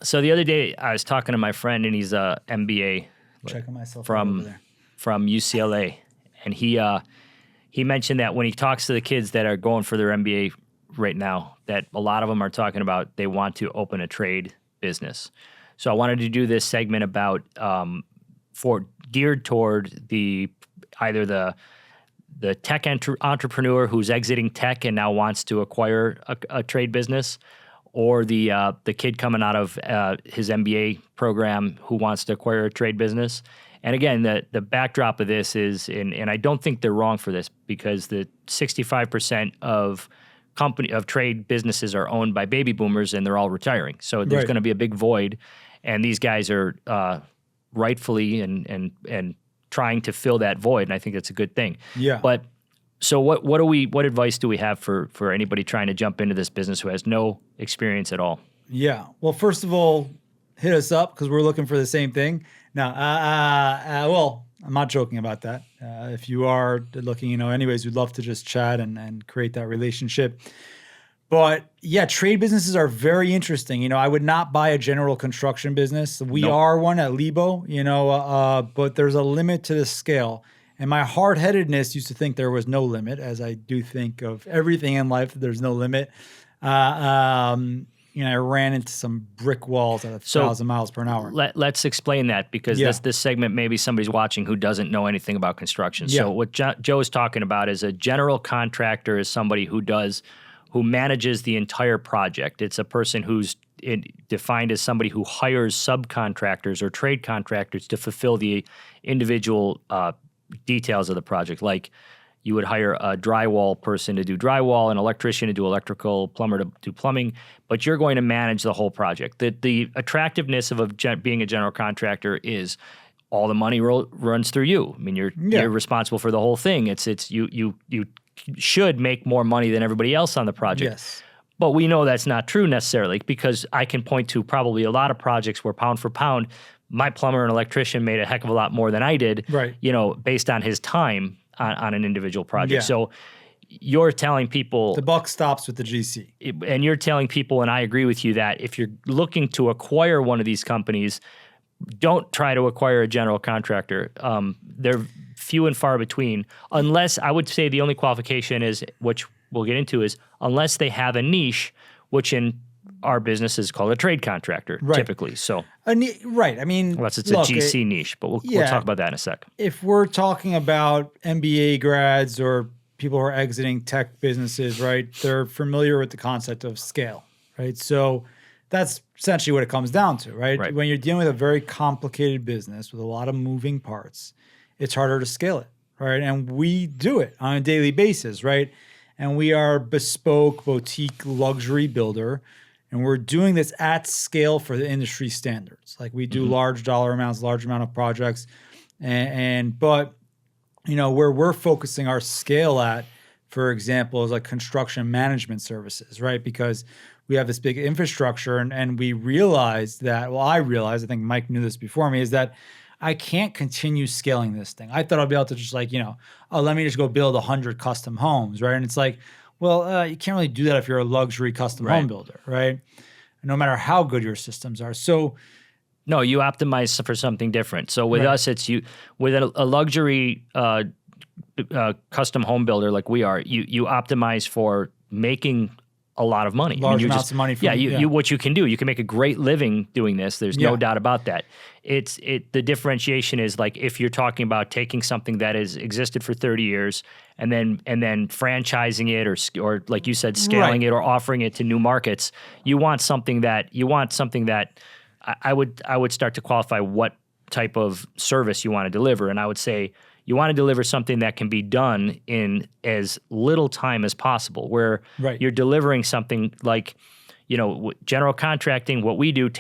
So the other day I was talking to my friend, and he's a MBA Checking myself out over from there. from UCLA, and he mentioned that when he talks to the kids that are going for their MBA right now, that a lot of them are talking about they want to open a trade business. So I wanted to do this segment about for geared toward either the tech entrepreneur who's exiting tech and now wants to acquire a trade business, or the kid coming out of his MBA program who wants to acquire a trade business. And again, the backdrop of this is, and I don't think they're wrong for this, because the 65% of trade businesses are owned by baby boomers, and they're all retiring. So there's Right. going to be a big void, and these guys are rightfully and trying to fill that void, and I think that's a good thing. Yeah. But so what advice do we have for anybody trying to jump into this business who has no experience at all? Yeah. Well, first of all, hit us up because we're looking for the same thing. Now, well, I'm not joking about that. If you are looking, anyways, we'd love to just chat and create that relationship. But yeah, trade businesses are very interesting. I would not buy a general construction business. We Nope. are one at Lebo, but there's a limit to the scale. And my hard-headedness used to think there was no limit, as I do think of everything in life that there's no limit. I ran into some brick walls at 1,000 miles per hour. Let's explain that, because Yeah. this segment, maybe somebody's watching who doesn't know anything about construction. Yeah. So what Joe is talking about is a general contractor is somebody who manages the entire project. It's a person who's defined as somebody who hires subcontractors or trade contractors to fulfill the individual details of the project. Like, you would hire a drywall person to do drywall, an electrician to do electrical, plumber to do plumbing, but you're going to manage the whole project. The attractiveness of being a general contractor is all the money runs through you. I mean, you're responsible for the whole thing. You should make more money than everybody else on the project. Yes. But we know that's not true necessarily, because I can point to probably a lot of projects where pound for pound, my plumber and electrician made a heck of a lot more than I did, Right. Based on his time on an individual project. Yeah. So you're telling people, The buck stops with the GC. and you're telling people, and I agree with you, that if you're looking to acquire one of these companies, don't try to acquire a general contractor. They're few and far between, unless, I would say the only qualification is, which we'll get into, is unless they have a niche, which in our business is called a trade contractor, Right. typically. So Right. I mean, unless it's look, a GC niche, but we'll yeah. talk about that in a sec. if we're talking about MBA grads or people who are exiting tech businesses, right, they're familiar with the concept of scale, right? So that's essentially what it comes down to, right? Right. When you're dealing with a very complicated business with a lot of moving parts, it's harder to scale it, right? And we do it on a daily basis, right? And we are a bespoke boutique luxury builder, and we're doing this at scale for the industry standards. Like, we do large dollar amounts, large amount of projects, but where we're focusing our scale at, for example, is like construction management services, right? Because we have this big infrastructure, and we realized that, well, I realized, I think Mike knew this before me, is that I can't continue scaling this thing. I thought I'd be able to just let me just go build 100 custom homes, right? And it's like, well, you can't really do that if you're a luxury custom home builder, right? No matter how good your systems are. So No, you optimize for something different. So with Right. us, it's with a luxury custom home builder like we are, you optimize for making a lot of money. Large you're amounts of money from- Yeah, yeah. you what you can do, you can make a great living doing this. There's no Yeah. doubt about that. The differentiation is, like, if you're talking about taking something that has existed for 30 years and then franchising it, or like you said, scaling Right. it or offering it to new markets, you want something that I would start to qualify what type of service you want to deliver. And I would say you want to deliver something that can be done in as little time as possible, where Right. you're delivering something like, general contracting. What we do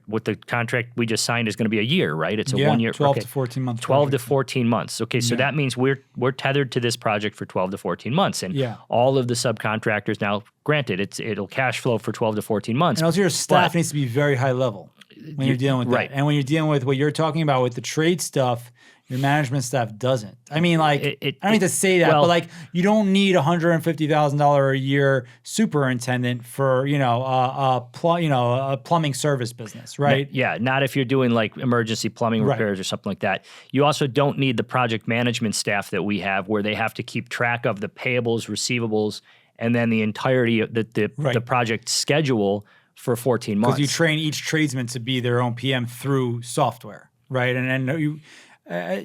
what the contract we just signed is going to be a year, right? It's a 1 year. 12 to 14 months. 12 to project. 14 months. Okay, so that means we're tethered to this project for 12 to 14 months. And Yeah. all of the subcontractors, now granted, it'll cash flow for 12 to 14 months. And also your staff But- needs to be very high level when you're dealing with right. that. And when you're dealing with what you're talking about with the trade stuff, Your management staff doesn't. I mean, like, I don't mean to say that, well, but like, you don't need $150,000 a year superintendent for, a plumbing service business, right? Yeah, not if you're doing like emergency plumbing repairs or something like that. You also don't need the project management staff that we have, where they have to keep track of the payables, receivables, and then the entirety of the project schedule for 14 months. Because you train each tradesman to be their own PM through software, right? And then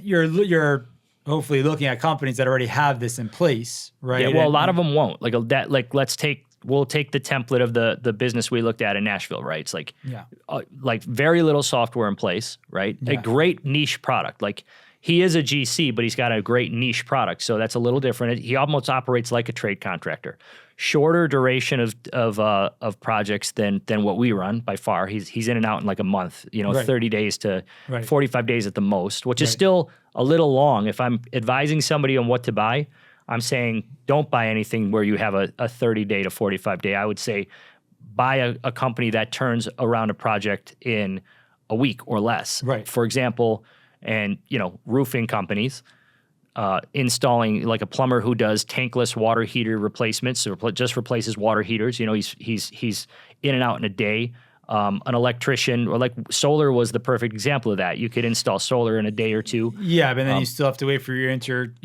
you're hopefully looking at companies that already have this in place, right? Yeah, well, a lot of them won't. Like that. Like we'll take the template of the business we looked at in Nashville, right? It's like like very little software in place, right? A great niche product. Like he is a GC, but he's got a great niche product, so that's a little different. He almost operates like a trade contractor. Shorter duration of projects than what we run by far. He's in and out in like a month, 30 days to 45 days at the most, which is still a little long. If I'm advising somebody on what to buy, I'm saying don't buy anything where you have a 30-day to 45-day. I would say buy a company that turns around a project in a week or less. Right. For example, and roofing companies. Installing like a plumber who does tankless water heater replacements, or just replaces water heaters. He's in and out in a day. An electrician, or like solar was the perfect example of that. You could install solar in a day or two. Yeah, but then you still have to wait for your PTI,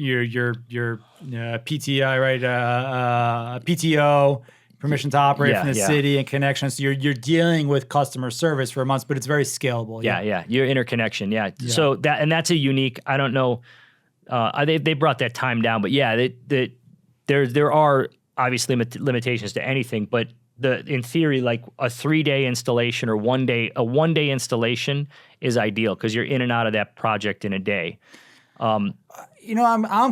right? PTO, permission to operate from the city, and connections. So you're dealing with customer service for months, but it's very scalable. Yeah. Your interconnection. Yeah. So that's a unique. I don't know. They brought that time down, but there are obviously limitations to anything. But in theory, like a 3-day installation or a 1-day installation is ideal, because you're in and out of that project in a day. I'm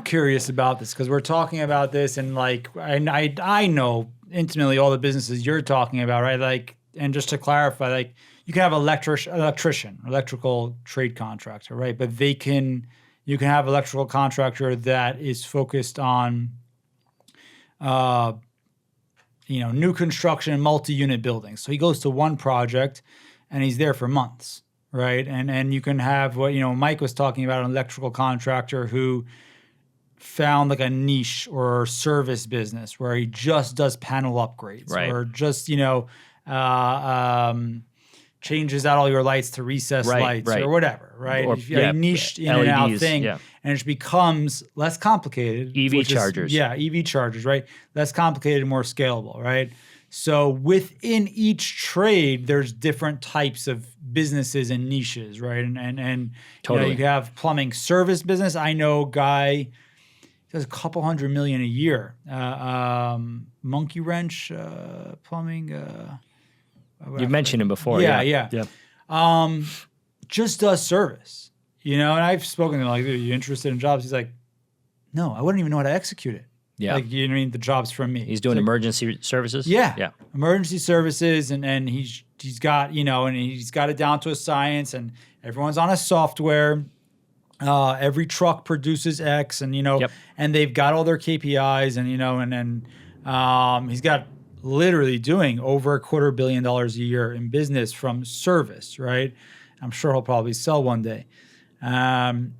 curious about this, because we're talking about this, and like I know intimately all the businesses you're talking about, right? Like, and just to clarify, like you can have electrical trade contractor, right? But you can have electrical contractor that is focused on, new construction, multi-unit buildings. So he goes to one project and he's there for months, right? And you can have what, Mike was talking about, an electrical contractor who found like a niche or service business where he just does panel upgrades, or just, changes out all your lights to recessed lights or whatever, right? Or, a niched in and out thing, and it just becomes less complicated. EV chargers. EV chargers, right? Less complicated, more scalable, right? So within each trade, there's different types of businesses and niches, right? And totally. You have plumbing service business. I know a guy does a couple $100 million a year. Monkey Wrench Plumbing. You've mentioned him before. Yeah. Just does service, and I've spoken to him, like, are you interested in jobs? He's like, no, I wouldn't even know how to execute it. Yeah. Like, you know what I mean? The job's from me. He's doing emergency services? Yeah. Emergency services, and he's got, and he's got it down to a science, and everyone's on a software. Every truck produces X, and, and they've got all their KPIs, and, he's got literally doing over $250 million a year in business from service, right? I'm sure he'll probably sell one day. And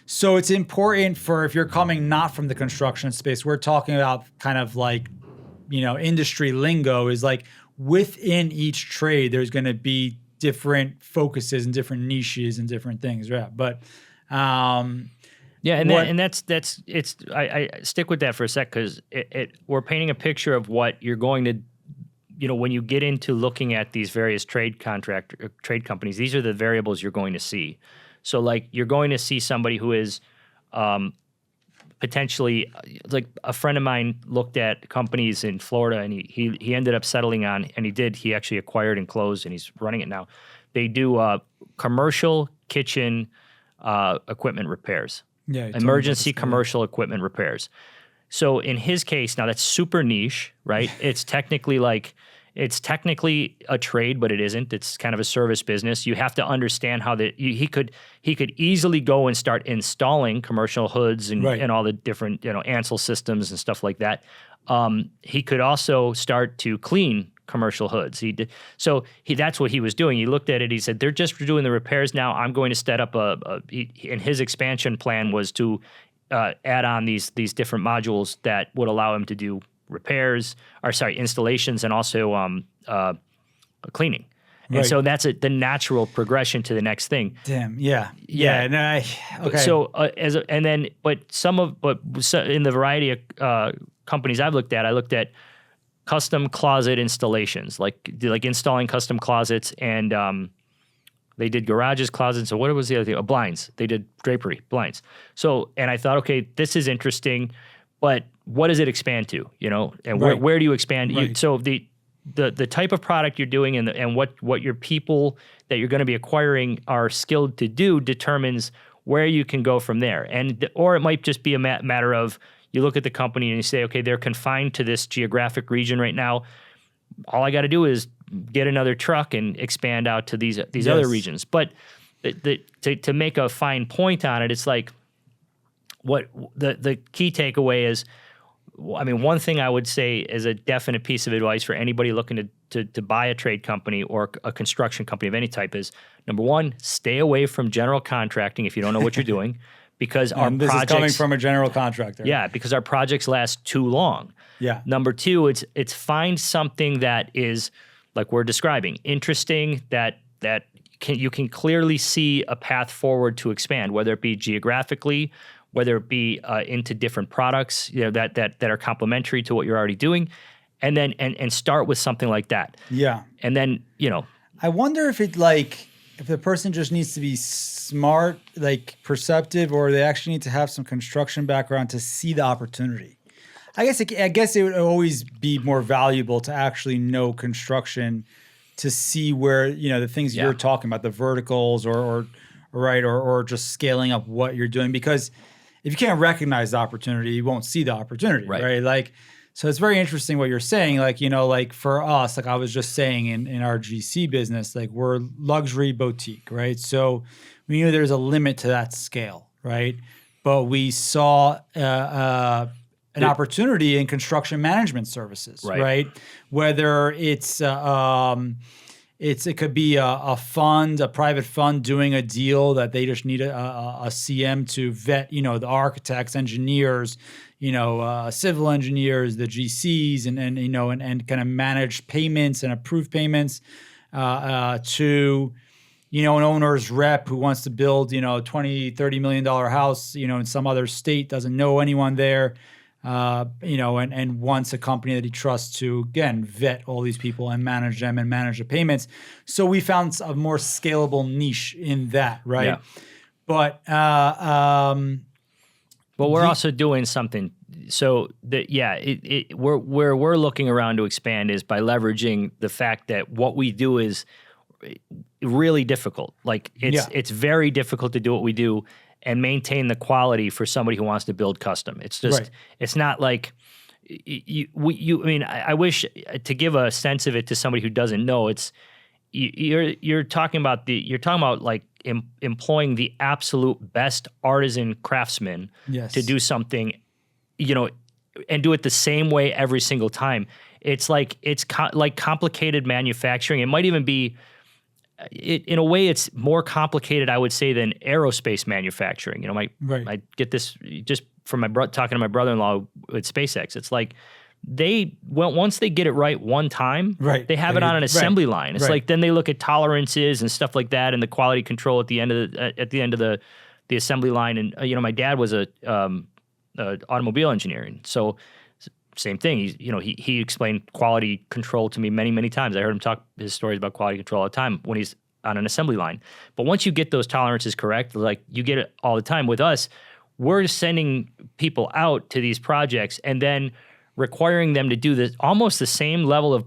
so it's important if you're coming not from the construction space, we're talking about kind of like, industry lingo, is like within each trade, there's going to be different focuses and different niches and different things, right? But, I stick with that for a sec, because we're painting a picture of what you're going to, when you get into looking at these various trade companies, these are the variables you're going to see. So like you're going to see somebody who is potentially, like a friend of mine looked at companies in Florida, and he ended up settling on, and he actually acquired and closed, and he's running it now. They do commercial kitchen equipment repairs. Yeah, emergency commercial equipment repairs. So in his case, now that's super niche, right? It's technically a trade, but it isn't. It's kind of a service business. You have to understand how he could easily go and start installing commercial hoods and all the different Ansel systems and stuff like that. He could also start to clean commercial hoods. That's what he was doing. He looked at it. He said, they're just doing the repairs now. I'm going to set up and his expansion plan was to add on these different modules that would allow him to do installations and also cleaning. And Right. so that's the natural progression to the next thing. Damn. Yeah. Yeah. No, okay. So in the variety of companies I looked at custom closet installations, like installing custom closets, and they did garages, closets. So what was the other thing? Blinds. They did drapery, blinds. So, and I thought, okay, this is interesting, but what does it expand to? And Right. where do you expand? Right. So the type of product you're doing and what your people that you're going to be acquiring are skilled to do determines where you can go from there. Or it might just be a matter of you look at the company and you say, okay, they're confined to this geographic region right now. All I got to do is get another truck and expand out to these other regions. But to make a fine point on it, it's like what the key takeaway is. I mean, one thing I would say is a definite piece of advice for anybody looking to buy a trade company or a construction company of any type is, number one, stay away from general contracting if you don't know what you're doing, because our this projects is coming from a general contractor. yeah, because our projects last too long. Yeah. Number two, it's find something that is, like we're describing, interesting, that you can clearly see a path forward to expand, whether it be geographically, whether it be into different products, that are complementary to what you're already doing, and then and start with something like that. Yeah. And then I wonder if if the person just needs to be smart, like perceptive, or they actually need to have some construction background to see the opportunity. I guess it would always be more valuable to actually know construction to see where the things you're talking about, the verticals or just scaling up what you're doing, because if you can't recognize the opportunity, you won't see the opportunity, right? So it's very interesting what you're saying. Like for us, like I was just saying in our GC business, like we're luxury boutique, right? So we knew there's a limit to that scale, right? But we saw an opportunity in construction management services, right? Whether it's it could be a fund, a private fund doing a deal that they just need a CM to vet, the architects, engineers, civil engineers, the GCs, and kind of manage payments and approve payments to, an owner's rep who wants to build, $20-30 million house, in some other state, doesn't know anyone there. And wants a company that he trusts to, again, vet all these people and manage them and manage the payments. So we found a more scalable niche in that, right? Yeah. But we're also doing something. So where we're looking around to expand is by leveraging the fact that what we do is really difficult. Like it's very difficult to do what we do and maintain the quality for somebody who wants to build custom. It's just, It's not like I wish to give a sense of it to somebody who doesn't know. It's you're talking about like employing the absolute best artisan craftsman to do something, and do it the same way every single time. It's like like complicated manufacturing. It might even be. In a way, it's more complicated, I would say, than aerospace manufacturing. I get this just from talking to my brother-in-law with SpaceX. It's like once they get it right one time, they have it on an assembly line. It's like then they look at tolerances and stuff like that, and the quality control at the end of the assembly line. And my dad was a automobile engineer, and so. Same thing. He explained quality control to me many, many times. I heard him talk his stories about quality control all the time when he's on an assembly line. But once you get those tolerances correct, like you get it all the time with us, we're sending people out to these projects and then requiring them to do almost the same level of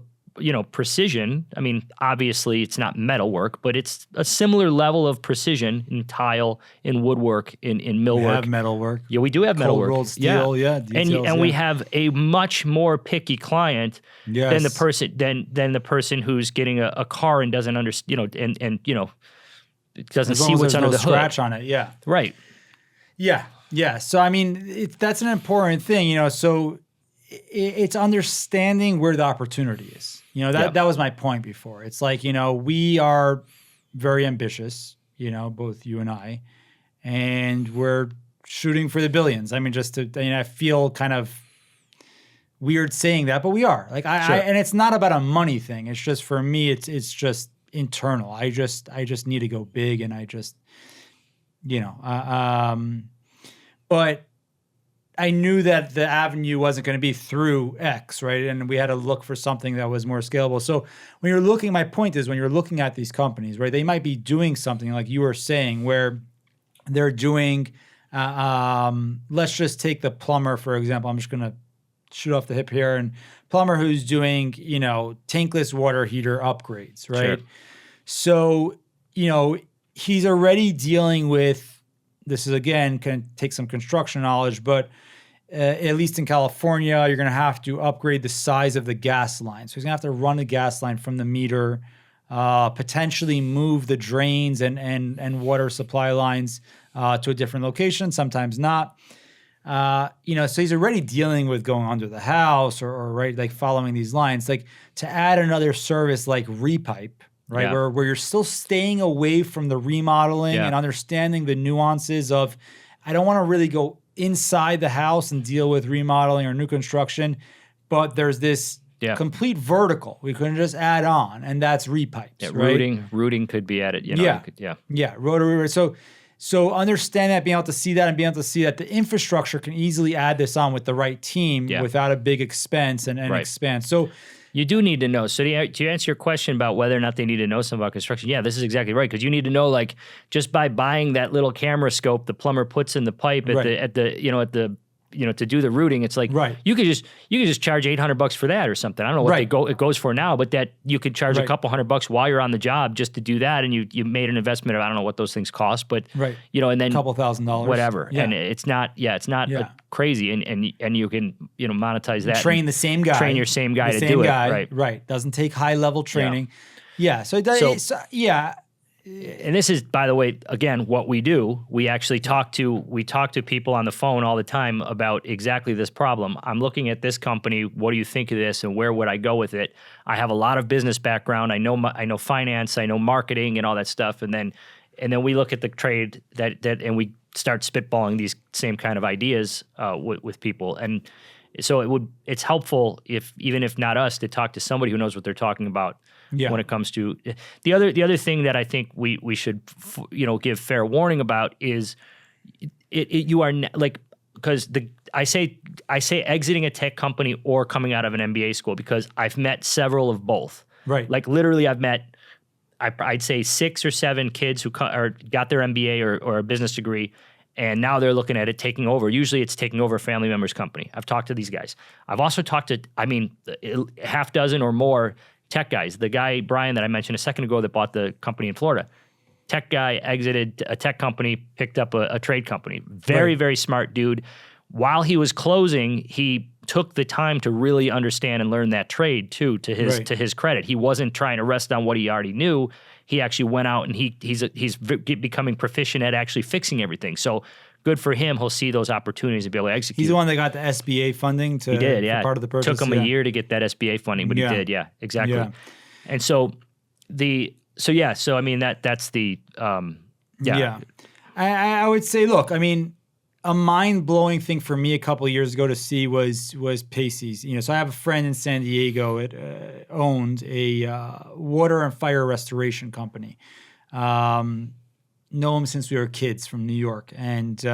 precision. I mean, obviously it's not metal work, but it's a similar level of precision in tile, in woodwork, in millwork. We have metal work. Yeah, we do have metal work. Rolled steel, details, and we have a much more picky client than the person who's getting a car and doesn't understand, doesn't see what's under the hood. Scratch on it, yeah. Right. Yeah. So I mean, that's an important thing, So it's understanding where the opportunity is. You know, that was my point before. It's like, you know, we are very ambitious, you know, both you and and we're shooting for the billions. I mean, I feel kind of weird saying that, but we are. Like and it's not about a money thing. It's just for me, it's just internal. I just need to go big, and I just, you know, but I knew that the avenue wasn't going to be through X, right? And we had to look for something that was more scalable. So when you're looking, my point is when you're looking at these companies, right, they might be doing something like you were saying, where they're doing, let's just take the plumber, for example. I'm just going to shoot off the hip here. And plumber who's doing, you know, tankless water heater upgrades, right? Sure. So, you know, he's already dealing with, this is again, can take some construction knowledge, but at least in California, you're going to have to upgrade the size of the gas line. So he's going to have to run the gas line from the meter, potentially move the drains and water supply lines to a different location, sometimes not. You know, so he's already dealing with going under the house or right, like following these lines. Like to add another service like Repipe, right, where you're still staying away from the remodeling and understanding the nuances of, I don't want to really go inside the house and deal with remodeling or new construction, but there's this complete vertical we couldn't just add on, and that's Repipes. Yeah, right? rooting could be added. You know, rotary. So understand that, being able to see that, and being able to see that the infrastructure can easily add this on with the right team without a big expense and expand. So you do need to know. So to answer your question about whether or not they need to know something about construction, this is exactly right, because you need to know, like, just by buying that little camera scope the plumber puts in the pipe at the to do the rooting, it's like you could just charge $800 for that or something. I don't know what it goes for now, but that you could charge a couple $100 while you're on the job just to do that, and you made an investment of, I don't know what those things cost, but you know, and then a couple $1,000s, whatever, and it's not crazy, and you can monetize that, train the same guy, train your same guy to do it, right. Doesn't take high level training, so it does, And this is, by the way, again, what we do. We actually talk to people on the phone all the time about exactly this problem. I'm looking at this company. What do you think of this, and where would I go with it? I have a lot of business background. I know finance. I know marketing and all that stuff. And then we look at the trade and we start spitballing these same kind of ideas with people. And so it's helpful, even if not us, to talk to somebody who knows what they're talking about. When it comes to the other thing that I think we should give fair warning about is you are like, because I say exiting a tech company or coming out of an MBA school, because I've met several of both. Right. Like literally, I've met I'd say 6 or 7 kids who got their MBA or a business degree, and now they're looking at it taking over. Usually it's taking over a family member's company. I've talked to these guys. I've also talked to, half dozen or more tech guys. The guy, Brian, that I mentioned a second ago that bought the company in Florida, tech guy, exited a tech company, picked up a trade company. Very, very smart dude. While he was closing, he took the time to really understand and learn that trade too, to his credit. He wasn't trying to rest on what he already knew. He actually went out and he's becoming proficient at actually fixing everything. So good for him. He'll see those opportunities and be able to execute. He's the one that got the SBA funding he did, for part of the purchase. Took him a year to get that SBA funding, but he did, exactly. Yeah. And so I mean that's the I would say, look, I mean, a mind-blowing thing for me a couple of years ago to see was Pacey's. So I have a friend in San Diego. It owned a water and fire restoration company. Know him since we were kids from New York, and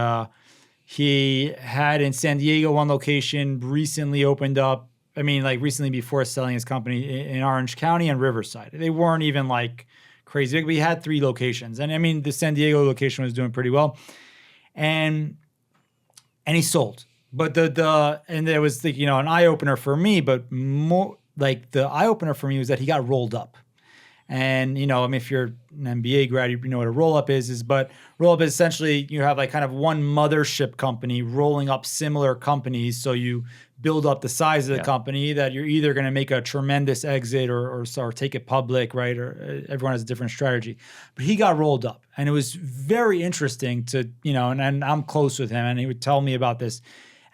he had in San Diego one location. Recently opened up. Recently before selling his company in Orange County and Riverside. They weren't even like crazy big. We had 3 locations, and the San Diego location was doing pretty well, and he sold. But and there was an eye opener for me, but more like the eye opener for me was that he got rolled up. And if you're an MBA grad, you know what a roll up is. But roll up is essentially you have like kind of one mothership company rolling up similar companies. So you build up the size of the company that you're either going to make a tremendous exit or take it public, right? Or everyone has a different strategy. But he got rolled up, and it was very interesting to and I'm close with him, and he would tell me about this,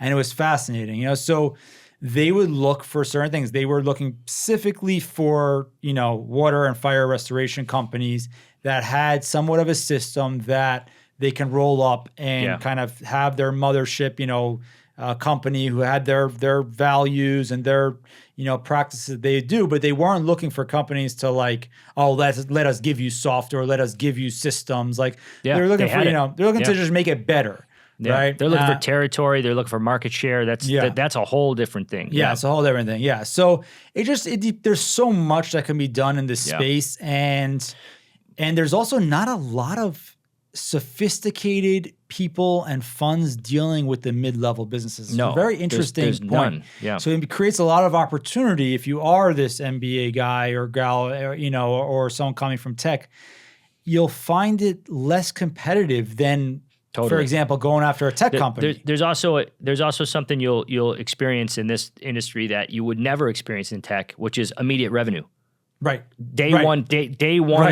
and it was fascinating. So they would look for certain things. They were looking specifically for, water and fire restoration companies that had somewhat of a system that they can roll up and kind of have their mothership, company who had their values and their practices they do, but they weren't looking for companies to like, oh, let us give you software, let us give you systems. Like they're looking for they're looking to just make it better. Yeah. Right? They're looking for territory. They're looking for market share. That's a whole different thing. Yeah, it's a whole different thing. Yeah. So there's so much that can be done in this space, and there's also not a lot of sophisticated people and funds dealing with the mid-level businesses. It's a very interesting there's point. None. Yeah. So it creates a lot of opportunity if you are this MBA guy or gal, or someone coming from tech. You'll find it less competitive than, for example, going after a tech company. There's also something you'll experience in this industry that you would never experience in tech, which is immediate revenue. Right. Day one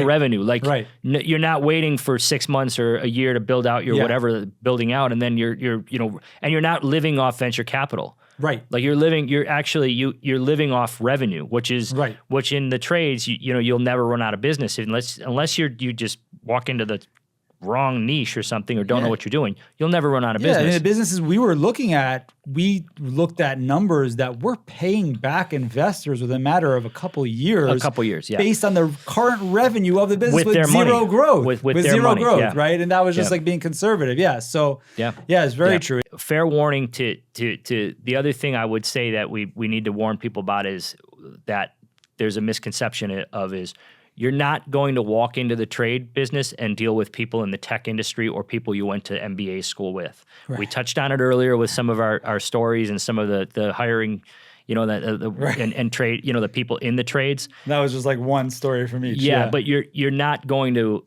revenue. Like you're not waiting for 6 months or a year to build out your whatever building out, and then you're not living off venture capital. Right. Like you're living off revenue, which in the trades, you'll never run out of business unless you just walk into the wrong niche or something or don't know what you're doing. You'll never run out of business. Yeah, the businesses we looked at numbers that we're paying back investors within a matter of a couple of years. Based on the current revenue of the business with their zero money. growth. With zero their money, growth, right? And that was just like being conservative. Yeah. So it's very true. Fair warning to the other thing I would say that we need to warn people about is that there's a misconception is you're not going to walk into the trade business and deal with people in the tech industry or people you went to MBA school with. Right. We touched on it earlier with some of our stories and some of the hiring, and trade, the people in the trades. That was just like one story from each. Yeah, but you're not dealing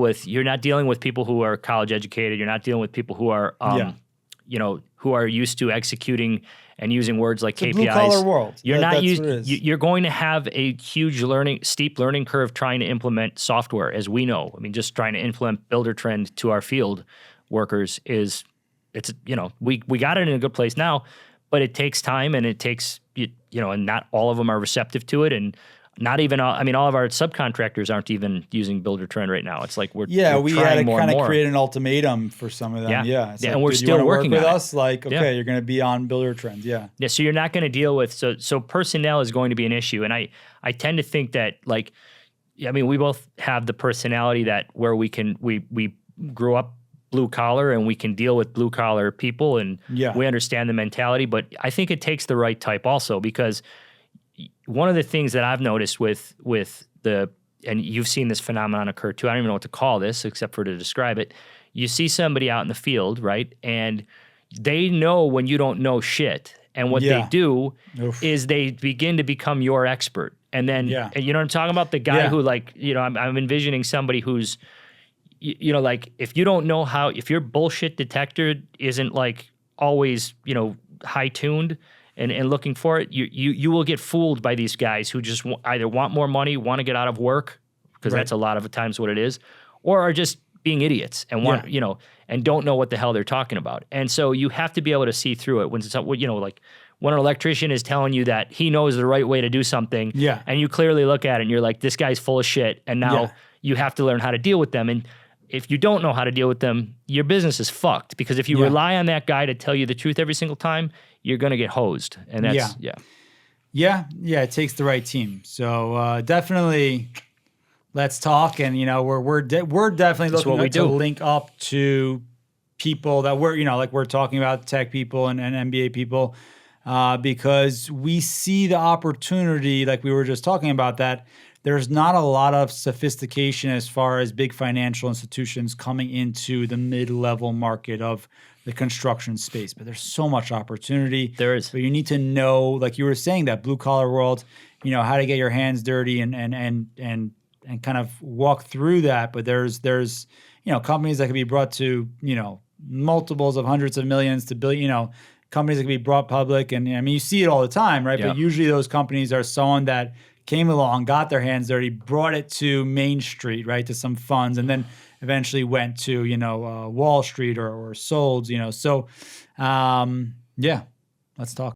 with people who are college educated. You're not dealing with people who are who are used to executing and using words like KPIs. Blue collar world. You're going to have a huge steep learning curve trying to implement software, as we know. I mean, just trying to implement Buildertrend to our field workers we got it in a good place now, but it takes time and it takes and not all of them are receptive to it, and not even all of our subcontractors aren't even using Buildertrend right now. It's like we had to kind of create an ultimatum for some of them. Yeah. And we're still working with on us. Like, okay, you're going to be on Buildertrend. Yeah. Yeah. So you're not going to deal with so personnel is going to be an issue, and I tend to think that we both have the personality that where we grew up blue collar and we can deal with blue collar people and we understand the mentality, but I think it takes the right type also, because one of the things that I've noticed with and you've seen this phenomenon occur too, I don't even know what to call this except for to describe it. You see somebody out in the field, right? And they know when you don't know shit. And what they do is they begin to become your expert. And then, and you know what I'm talking about? The guy who I'm envisioning somebody who's, if you don't know if your bullshit detector isn't like always, high tuned, and looking for it, you will get fooled by these guys who just either want more money, want to get out of work, because that's a lot of the times what it is, or are just being idiots and and don't know what the hell they're talking about. And so you have to be able to see through it when when an electrician is telling you that he knows the right way to do something, and you clearly look at it and you're like, this guy's full of shit, and now you have to learn how to deal with them. And if you don't know how to deal with them, your business is fucked, because if you rely on that guy to tell you the truth every single time, you're going to get hosed. And that's, it takes the right team. So definitely let's talk. And, we're definitely looking to link up to people that we're talking about, tech people and MBA people, because we see the opportunity, like we were just talking about, that there's not a lot of sophistication as far as big financial institutions coming into the mid-level market of the construction space, but there's so much opportunity. There is. But you need to know, like you were saying, that blue collar world, how to get your hands dirty and kind of walk through that. But there's companies that can be brought to, multiples of hundreds of millions to billion, companies that can be brought public. And you see it all the time, right? Yeah. But usually those companies are someone that came along, got their hands dirty, brought it to Main Street, right, to some funds, and then eventually went to, Wall Street or sold, So, let's talk.